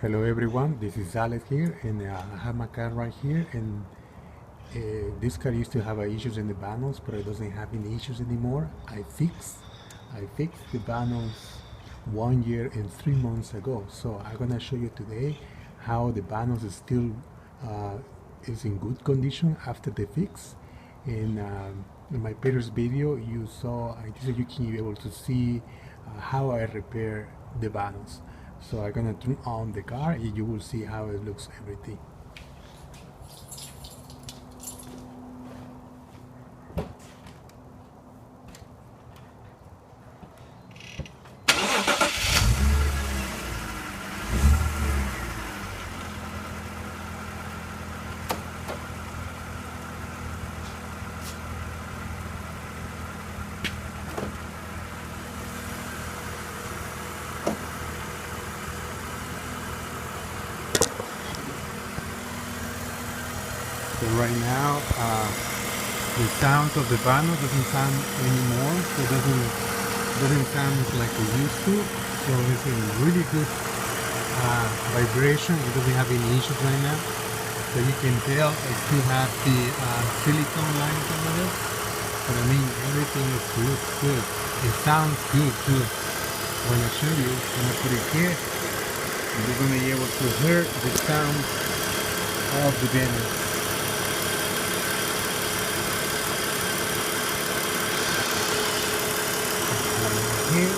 Hello everyone, this is Alex here, and I have my car right here, and this car used to have issues in the panels, but it doesn't have any issues anymore. I fixed the panels 1 year and 3 months ago, so I'm gonna show you today how the panels is still is in good condition after the fix. And in my previous video, you saw you can be able to see how I repair the panels. So I'm gonna turn on the car and you will see how it looks everything. So right now, the sound of the panel doesn't sound anymore. So it doesn't sound like it used to. So it's a really good vibration. It doesn't have any issues right now. So you can tell I still have the silicone lines over it. But I mean, everything looks good. It sounds good too. When I show you, when I put it here, you're gonna be able to hear the sound of the band. Here.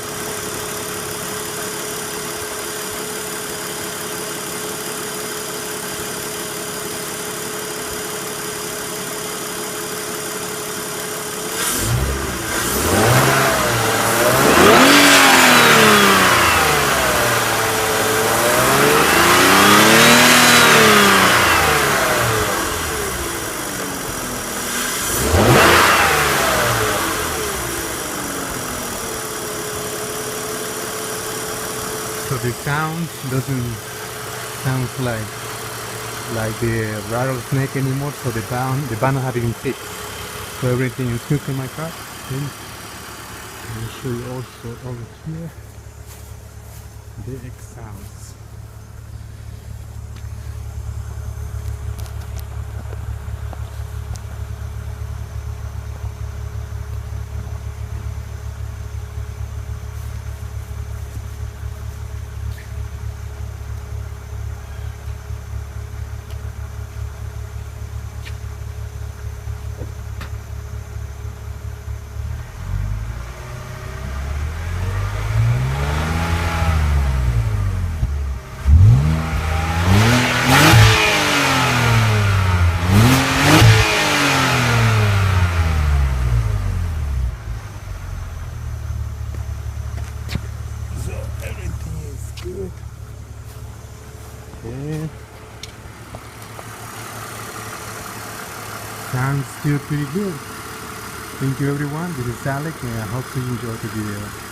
So the sound doesn't sound like the rattlesnake anymore. So the panel have been fixed. So everything is good in my car. And I'll show you also over here the exhausts. So everything is good. Okay. Sounds still pretty good. Thank you everyone. This is Alec and I hope you enjoyed the video.